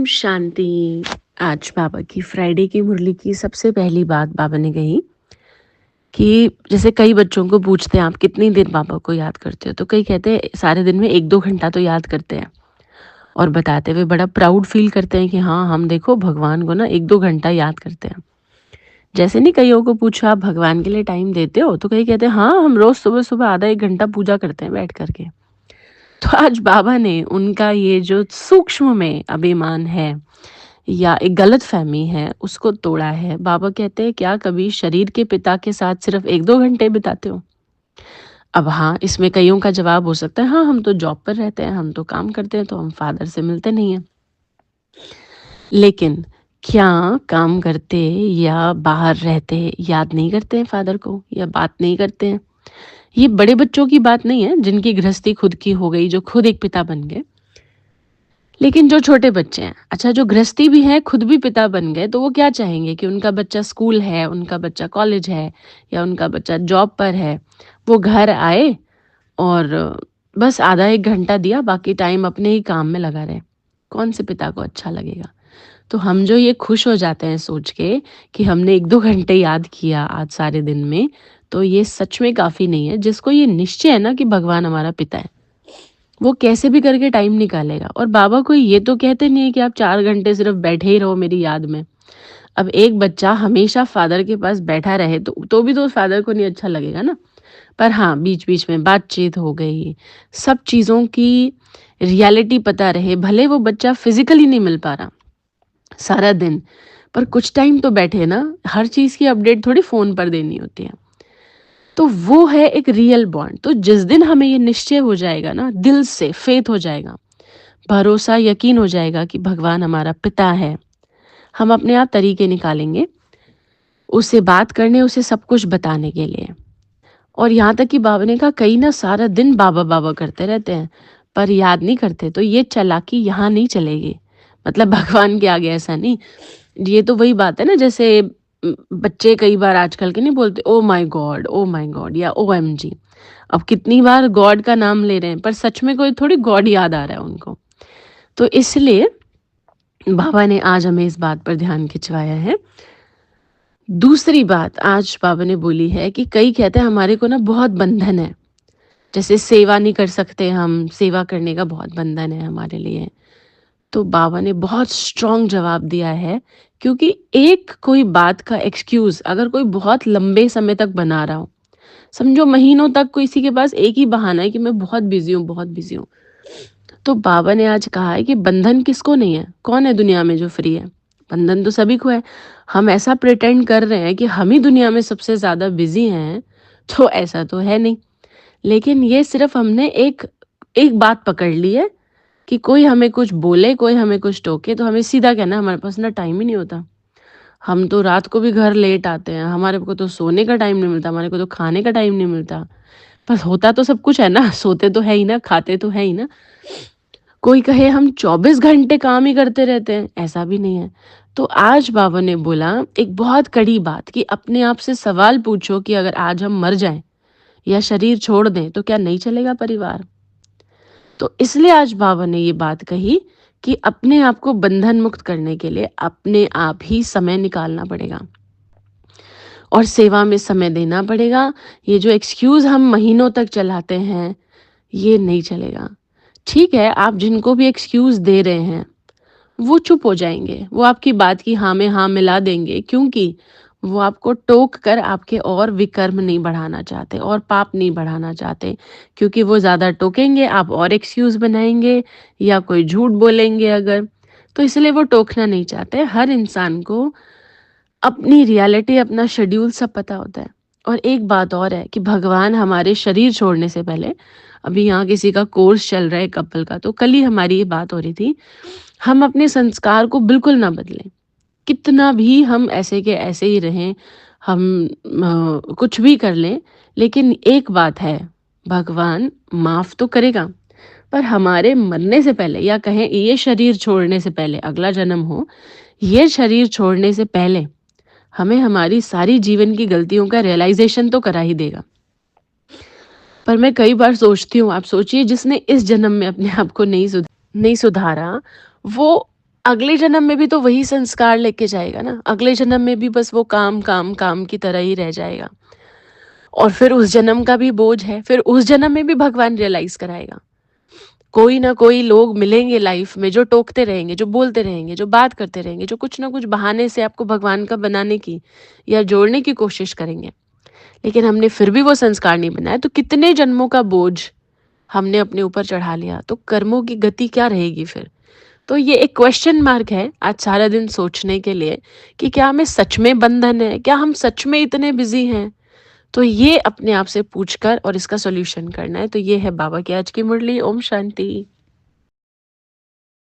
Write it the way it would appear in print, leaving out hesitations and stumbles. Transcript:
ओम शांति। आज बाबा की फ्राइडे की मुरली की सबसे पहली बात बाबा ने कही कि जैसे कई बच्चों को पूछते हैं आप कितनी देर बाबा को याद करते हो, तो कई कहते हैं सारे दिन में 1-2 घंटा तो याद करते हैं और बताते हुए बड़ा प्राउड फील करते हैं कि हाँ, हम देखो भगवान को ना 1-2 घंटा याद करते हैं। जैसे नहीं कईयों को पूछो आप भगवान के लिए टाइम देते हो? तो कई कहते हैं हाँ, हम रोज़ सुबह-सुबह आधा 1 घंटा पूजा करते हैं बैठ कर के। तो आज बाबा ने उनका ये जो सूक्ष्म में अभिमान है या एक गलतफ़हमी है, उसको तोड़ा है। बाबा कहते हैं, "क्या कभी शरीर के पिता के साथ सिर्फ़ 1-2 घंटे बिताते हो?" अब हाँ, इसमें कइयों का जवाब हो सकता है, "हाँ, हम तो जॉब पर रहते हैं, हम तो काम करते हैं, तो हम फ़ादर से मिलते नहीं हैं।" लेकिन क्या काम करते या बाहर रहते याद नहीं करते हैं फ़ादर को या बात नहीं करते हैं? ये बड़े बच्चों की बात नहीं है, जिनकी गृहस्थी खुद की हो गई, जो खुद एक पिता बन गए। लेकिन जो छोटे बच्चे हैं, अच्छा जो गृहस्थी भी हैं, खुद भी पिता बन गए, तो वो क्या चाहेंगे कि उनका बच्चा स्कूल है, उनका बच्चा कॉलेज है या उनका बच्चा जॉब पर है, वो घर आए और बस आधा 1 घंटा दिया, बाकी टाइम अपने ही काम में लगा रहे। कौन से पिता को अच्छा लगेगा? तो हम जो ये खुश हो जाते हैं सोच के कि हमने 1-2 घंटे याद किया आज सारे दिन में, तो ये सच में काफ़ी नहीं है। जिसको ये निश्चय है ना कि भगवान हमारा पिता है, वो कैसे भी करके टाइम निकालेगा। और बाबा कोई ये तो कहते नहीं है कि आप 4 घंटे सिर्फ बैठे ही रहो मेरी याद में। अब एक बच्चा हमेशा फादर के पास बैठा रहे तो भी तो फादर को नहीं अच्छा लगेगा ना। पर हाँ, बीच-बीच में बातचीत हो गई, सब चीज़ों की रियलिटी पता रहे, भले वो बच्चा फिज़िकली नहीं मिल पा रहा सारा दिन, पर कुछ टाइम तो बैठे ना, हर चीज़ की अपडेट थोड़ी फ़ोन पर देनी होती है। तो वो है एक रियल बॉन्ड। तो जिस दिन हमें ये निश्चय हो जाएगा ना, दिल से फ़ेथ हो जाएगा, भरोसा, यकीन हो जाएगा कि भगवान हमारा पिता है, हम अपने आप तरीके निकालेंगे, उससे बात करने, उसे सब कुछ बताने के लिए। और यहाँ तक कि बाबा ने कहा कई ना सारा दिन बाबा-बाबा करते रहते हैं, पर याद नहीं करते, तो ये चालाकी यहाँ नहीं चलेगी। मतलब भगवान के आगे ऐसा नहीं। ये तो वही बात है ना, जैसे बच्चे कई बार आजकल के नहीं बोलते ओह माय गॉड या ओएमजी। अब कितनी बार गॉड का नाम ले रहे हैं, पर सच में कोई थोड़ी गॉड याद आ रहा है उनको। तो इसलिए बाबा ने आज हमें इस बात पर ध्यान खिंचवाया है। दूसरी बात आज बाबा ने बोली है कि कई कहते हैं हमारे को ना बहुत बंधन है, जैसे सेवा नहीं कर सकते हम, सेवा करने का बहुत बंधन है हमारे लिए। तो बाबा ने बहुत स्ट्रॉन्ग जवाब दिया है, क्योंकि एक कोई बात का एक्सक्यूज़ अगर कोई बहुत लंबे समय तक बना रहा हो, समझो महीनों तक किसी के पास एक ही बहाना है कि मैं बहुत बिज़ी हूँ, बहुत बिज़ी हूँ। तो बाबा ने आज कहा है कि बंधन किसको नहीं है? कौन है दुनिया में जो फ्री है? बंधन तो सभी को है। हम ऐसा प्रिटेंड कर रहे हैं कि हम ही दुनिया में सबसे ज़्यादा बिज़ी हैं, तो ऐसा तो है नहीं। लेकिन ये सिर्फ़ हमने एक एक बात पकड़ ली है कि कोई हमें कुछ बोले, कोई हमें कुछ टोके, तो हमें सीधा कहना है हमारे पास ना टाइम ही नहीं होता। हम तो रात को भी घर लेट आते हैं, हमारे को तो सोने का टाइम नहीं मिलता, हमारे को तो खाने का टाइम नहीं मिलता। बस होता तो सब कुछ है ना, सोते तो है ही ना, खाते तो है ही ना। कोई कहे हम 24 घंटे काम ही करते रहते हैं, ऐसा भी नहीं है। तो आज बाबा ने बोला एक बहुत कड़ी बात कि अपने आप से सवाल पूछो कि अगर आज हम मर जाएँ या शरीर छोड़ दें, तो क्या नहीं चलेगा परिवार? तो इसलिए आज बाबा ने ये बात कही कि अपने आप को बंधन मुक्त करने के लिए अपने आप ही समय निकालना पड़ेगा और सेवा में समय देना पड़ेगा। ये जो एक्सक्यूज़ हम महीनों तक चलाते हैं, ये नहीं चलेगा। ठीक है, आप जिनको भी एक्सक्यूज़ दे रहे हैं, वो चुप हो जाएँगे। वो आपकी बात की हाँ में हाँ मिला देंगे, क्योंकि वो आपको टोक कर आपके और विकर्म नहीं बढ़ाना चाहते और पाप नहीं बढ़ाना चाहते। क्योंकि वो ज़्यादा टोकेंगे, आप और एक्सक्यूज़ बनाएँगे या कोई झूठ बोलेंगे अगर, तो इसलिए वो टोकना नहीं चाहते। हर इंसान को अपनी रियलिटी, अपना शेड्यूल सब पता होता है। और एक बात और है कि भगवान हमारे शरीर छोड़ने से पहले, अभी यहाँ किसी का कोर्स चल रहा है कपल का, तो कल ही हमारी ये बात हो रही थी, हम अपने संस्कार को बिल्कुल ना बदलें। कितना भी हम ऐसे के ऐसे ही रहें, हम कुछ भी कर लें, लेकिन एक बात है, भगवान माफ़ तो करेगा, पर हमारे मरने से पहले या कहें ये शरीर छोड़ने से पहले, अगला जन्म हो, ये शरीर छोड़ने से पहले हमें हमारी सारी जीवन की गलतियों का रियलाइज़ेशन तो करा ही देगा। पर मैं कई बार सोचती हूँ, आप सोचिए जिसने इस जन्म में अपने आप को नहीं सुधारा, वो अगले जन्म में भी तो वही संस्कार लेके जाएगा ना, अगले जन्म में भी बस वो काम, काम, काम की तरह ही रह जाएगा। और फिर उस जन्म का भी बोझ है, फिर उस जन्म में भी भगवान रियलाइज़ कराएगा। कोई ना कोई लोग मिलेंगे लाइफ में जो टोकते रहेंगे, जो बोलते रहेंगे, जो बात करते रहेंगे, जो कुछ ना कुछ बहाने से आपको भगवान का बनाने की या जोड़ने की कोशिश करेंगे। लेकिन हमने फिर भी वो संस्कार नहीं बनाया, तो कितने जन्मों का बोझ हमने अपने ऊपर चढ़ा लिया, तो कर्मों की गति क्या रहेगी फिर? तो ये एक क्वेश्चन मार्क है आज सारा दिन सोचने के लिए कि क्या हमें सच में बंधन है? क्या हम सच में इतने बिज़ी हैं? तो ये अपने आप से पूछकर और इसका सॉल्यूशन करना है। तो ये है बाबा की आज की मुरली। ओम शांति।